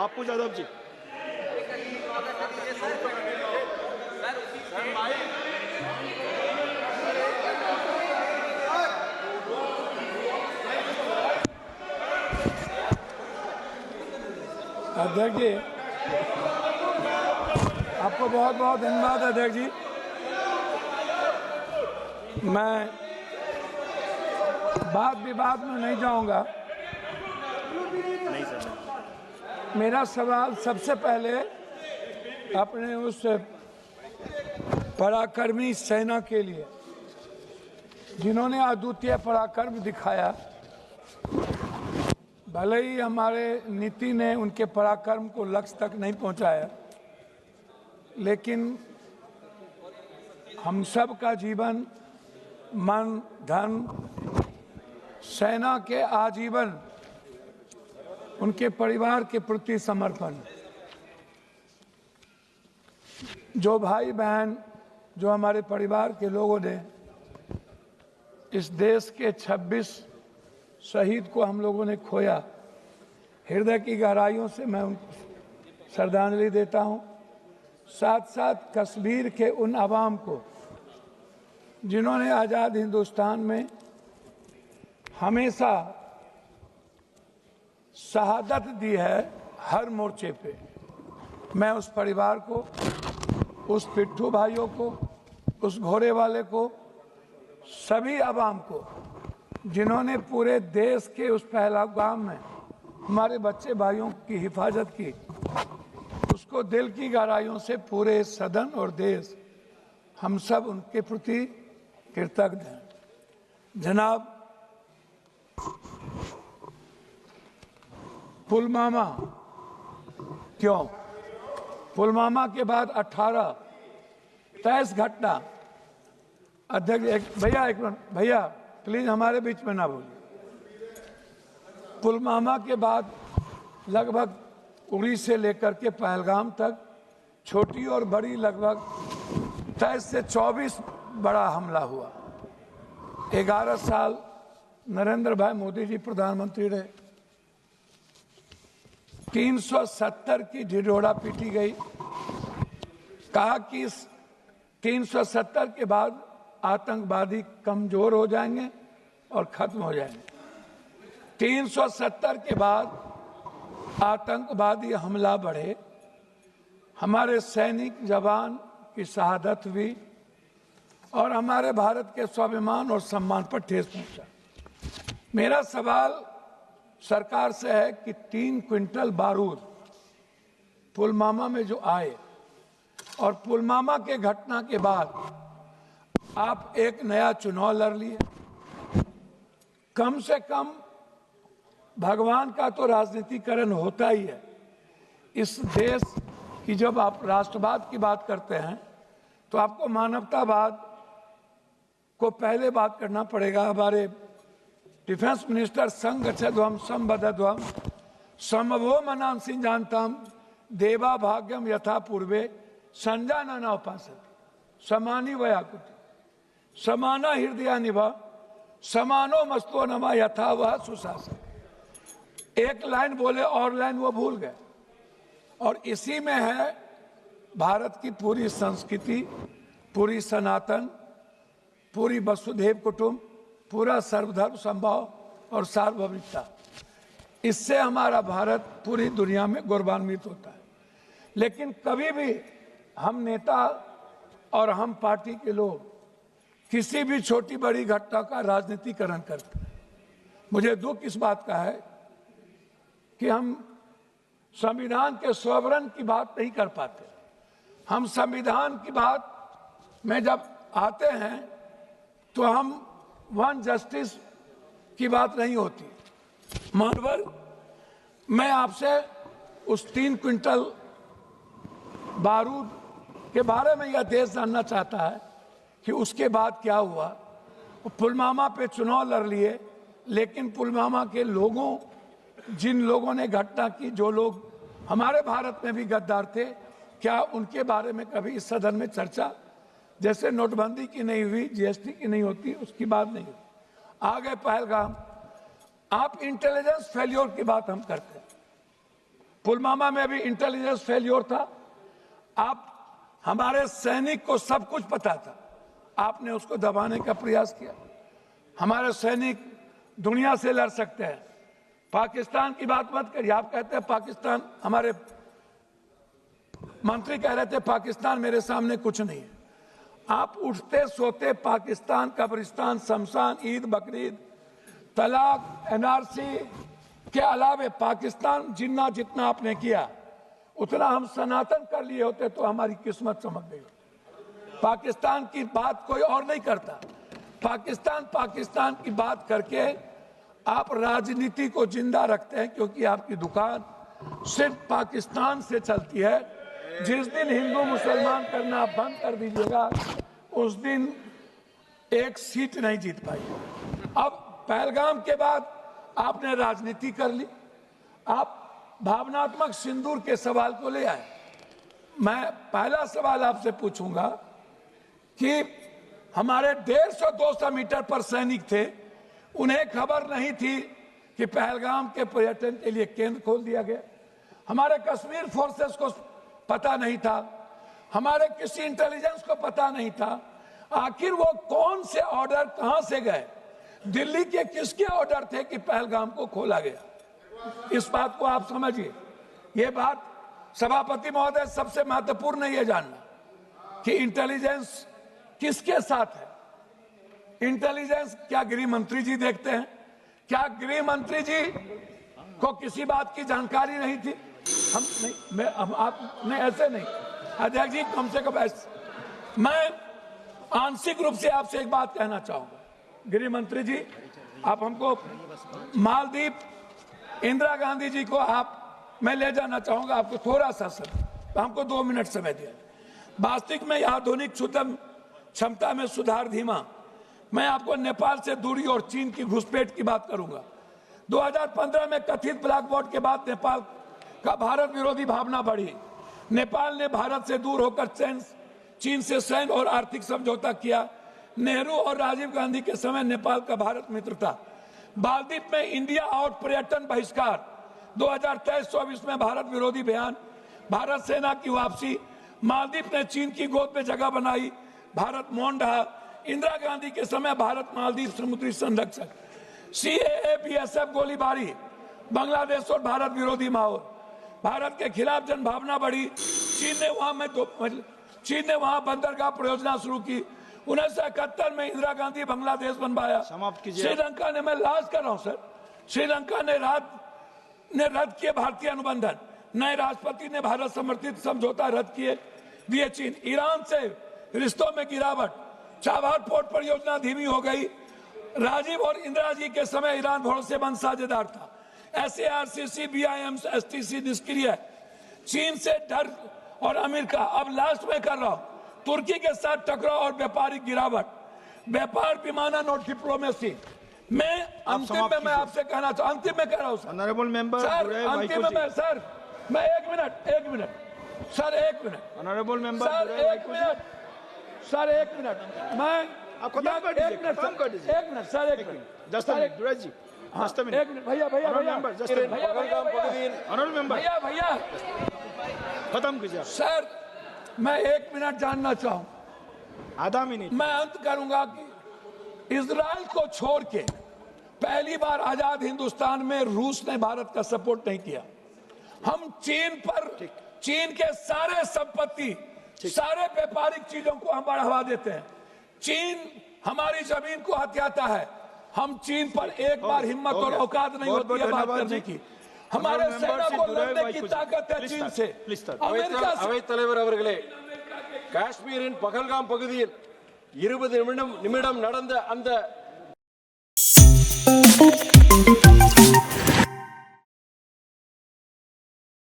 बापू यादव जी। अध्यक्ष जी, आपको बहुत बहुत धन्यवाद अध्यक्ष जी। मैं वाद विवाद में नहीं जाऊंगा। मेरा सवाल सबसे पहले अपने उस पराक्रमी सेना के लिए जिन्होंने अद्वितीय पराक्रम दिखाया। भले ही हमारे नीति ने उनके पराक्रम को लक्ष्य तक नहीं पहुंचाया, लेकिन हम सब का जीवन, मन, धन, सेना के आजीवन उनके परिवार के प्रति समर्पण। जो भाई बहन, जो हमारे परिवार के लोगों ने इस देश के 26 शहीद को हम लोगों ने खोया, हृदय की गहराइयों से मैं उनको श्रद्धांजलि देता हूं। साथ साथ कश्मीर के उन आवाम को जिन्होंने आज़ाद हिंदुस्तान में हमेशा शहादत दी है हर मोर्चे पे, मैं उस परिवार को, उस पिट्ठू भाइयों को, उस घोड़े वाले को, सभी आवाम को जिन्होंने पूरे देश के उस पहलगाम में हमारे बच्चे भाइयों की हिफाजत की, उसको दिल की गहराइयों से पूरे सदन और देश हम सब उनके प्रति कृतज्ञ हैं। जनाब, पुलवामा क्यों? पुलवामा के बाद 18 23 घटना। अध्यक्ष भैया, एक मिनट भैया, प्लीज हमारे बीच में ना बोलिए। पुलवामा के बाद लगभग उरी से लेकर के पहलगाम तक छोटी और बड़ी लगभग 23 से 24 बड़ा हमला हुआ। 11 साल नरेंद्र भाई मोदी जी प्रधानमंत्री रहे। 370 की ढिढोरा पीटी गई। कहा कि 370 के बाद आतंकवादी कमजोर हो जाएंगे और खत्म हो जाएंगे। 370 के बाद आतंकवादी हमला बढ़े, हमारे सैनिक जवान की शहादत हुई और हमारे भारत के स्वाभिमान और सम्मान पर ठेस पहुंचा। मेरा सवाल सरकार से है कि 3 क्विंटल बारूद पुलवामा में जो आए और पुलवामा के घटना के बाद आप एक नया चुनाव लड़ लिए। कम से कम भगवान का तो राजनीतिकरण होता ही है। इस देश की जब आप राष्ट्रवाद की बात करते हैं तो आपको मानवतावाद को पहले बात करना पड़ेगा। हमारे डिफेंस मिनिस्टर संगच्छध्वम संबद्धध्वम समवो मनांसि जानताम देवा भाग्यम यथा पूर्वे संजानना उपासते समानी वयाकुति समाना हृदय निभा समानो मस्तो नमा यथा वह सुशासन। एक लाइन बोले और लाइन वो भूल गए। और इसी में है भारत की पूरी संस्कृति, पूरी सनातन, पूरी वसुधैव कुटुंब, पूरा सर्वधर्म संभाव और सार्वभौमिकता। इससे हमारा भारत पूरी दुनिया में गौरवान्वित होता है। लेकिन कभी भी हम नेता और हम पार्टी के लोग किसी भी छोटी बड़ी घटना का राजनीतिकरण करते हैं। मुझे दुख इस बात का है कि हम संविधान के स्वरण की बात नहीं कर पाते। हम संविधान की बात में जब आते हैं तो हम वन जस्टिस की बात नहीं होती। मानवर, मैं आपसे उस 3 क्विंटल बारूद के बारे में यह देश जानना चाहता है कि उसके बाद क्या हुआ। पुलवामा पे चुनाव लड़ लिए, लेकिन पुलवामा के लोगों, जिन लोगों ने घटना की, जो लोग हमारे भारत में भी गद्दार थे, क्या उनके बारे में कभी इस सदन में चर्चा, जैसे नोटबंदी की नहीं हुई, जीएसटी की नहीं होती, उसकी बात नहीं हुई। आ गए पहलगाम। आप इंटेलिजेंस फेल्योर की बात हम करते हैं। पुलवामा में भी इंटेलिजेंस फेल्योर था। आप हमारे सैनिक को सब कुछ पता था, आपने उसको दबाने का प्रयास किया। हमारे सैनिक दुनिया से लड़ सकते हैं। पाकिस्तान की बात मत करिए, आप कहते हैं पाकिस्तान, हमारे मंत्री कह रहे थे पाकिस्तान मेरे सामने कुछ नहीं है। आप उठते सोते पाकिस्तान, कब्रिस्तान, शमशान, ईद, बकरीद, तलाक, एनआरसी के अलावे पाकिस्तान जितना आपने किया उतना हम सनातन कर लिए होते तो हमारी किस्मत चमक गई। पाकिस्तान की बात कोई और नहीं करता। पाकिस्तान की बात करके आप राजनीति को जिंदा रखते हैं, क्योंकि आपकी दुकान सिर्फ पाकिस्तान से चलती है। जिस दिन हिंदू मुसलमान करना बंद कर दीजिएगा उस दिन एक सीट नहीं जीत पाई। अब पहलगाम के बाद आपने राजनीति कर ली, आप भावनात्मक सिंदूर के सवाल को ले आए। मैं पहला सवाल आपसे पूछूंगा कि हमारे 150-200 मीटर पर सैनिक थे, उन्हें खबर नहीं थी कि पहलगाम के पर्यटन के लिए केंद्र खोल दिया गया। हमारे कश्मीर फोर्सेस को पता नहीं था, हमारे किसी इंटेलिजेंस को पता नहीं था। आखिर वो कौन से ऑर्डर कहां से गए, दिल्ली के किसके ऑर्डर थे कि पहलगाम को खोला गया? इस बात को आप समझिए। ये बात सभापति महोदय, सबसे महत्वपूर्ण है ये जानना कि इंटेलिजेंस किसके साथ है। इंटेलिजेंस क्या गृह मंत्री जी देखते हैं? क्या गृह मंत्री जी को किसी बात की जानकारी नहीं थी? हम नहीं, आप नहीं, ऐसे नहीं अध्यक्ष जी, कम से कम ऐसे। मैं आंशिक रूप से आपसे एक बात कहना चाहूंगा, गृह मंत्री जी, आप हमको मालदीव इंदिरा गांधी जी को मैं ले जाना चाहूंगा। आपको थोड़ा सा समय, हमको 2 मिनट समय दिया। वास्तविक में आधुनिक शुद्धम क्षमता में सुधार धीमा। मैं आपको नेपाल से दूरी और चीन की घुसपैठ की बात करूंगा। 2015 में कथित ब्लैक बोर्ड के बाद नेपाल का भारत विरोधी भावना बढ़ी। नेपाल ने भारत से दूर होकर चीन से सैन्य और आर्थिक समझौता किया। नेहरू और राजीव गांधी के समय नेपाल का भारत मित्र था। मालदीव में इंडिया आउट पर्यटन बहिष्कार, 2023-24 में भारत विरोधी बयान, भारत सेना की वापसी, मालदीव ने चीन की गोद में जगह बनाई, भारत मौन रहा। इंदिरा गांधी के समय भारत मालदीव समुद्री संरक्षक, सीएए बीएसएफ गोलीबारी, बांग्लादेश और भारत विरोधी माहौल, भारत के खिलाफ जनभावना बढ़ी। चीन ने वहां बंदरगाह परियोजना शुरू की। 1971 में इंदिरा गांधी बांग्लादेश बनवाया। श्रीलंका ने, मैं लास्ट कर रहा हूं सर, श्रीलंका ने रद्द किए भारतीय अनुबंधन। नए राष्ट्रपति ने भारत समर्थित समझौता रद्द किए दिए चीन। ईरान से रिश्तों में गिरावट, चाबहार पोर्ट परियोजना धीमी हो गई। राजीव और इंदिरा जी के समय ईरान भरोसेमंद साझेदार था। SARCC, BIM, STC निष्क्रिय। चीन से डर और अमेरिका। अब लास्ट में कर रहा हूं, तुर्की के साथ टकराव और व्यापारिक गिरावट, व्यापार, विमानन और डिप्लोमेसी। मैं अंतिम में मैं आपसे कहना चाहूँ, अंतिम में कह रहा हूँ ऑनरेबल मेंबर सर, अंतिम में मैं सर, मैं एक मिनट सर, एक मिनट ऑनरेबल मेंबर सर, एक मिनट सर, एक मिनट, मैं आप खत्म कर दीजिए, खत्म कर दीजिए। एक मिनट सर, एक मिनट जस्ट मिनट दुराई जी, जस्ट मिनट, एक मिनट भैया भैया भैया ऑनरेबल मेंबर भैया खत्म कीजिए सर। मैं 1 मिनट जानना चाहूँ, आधा मिनट। मैं अंत करूंगा कि इजराइल को छोड़ के पहली बार आजाद हिंदुस्तान में रूस ने भारत का सपोर्ट नहीं किया। हम चीन के सारे संपत्ति, सारे व्यापारिक चीजों को हम बढ़ावा देते हैं। चीन हमारी जमीन को हथियाता है। हम चीन पर एक बार हिम्मत और औकात नहीं होती है बात करने की। हमारे सेना को लड़ने की ताकत है चीन से। अमेरिका से। அவைத் தலைவர் அவர்களே, காஷ்மீரின் பகல்காம் பகுதியில் 20 நிமிடம் நடந்த அந்த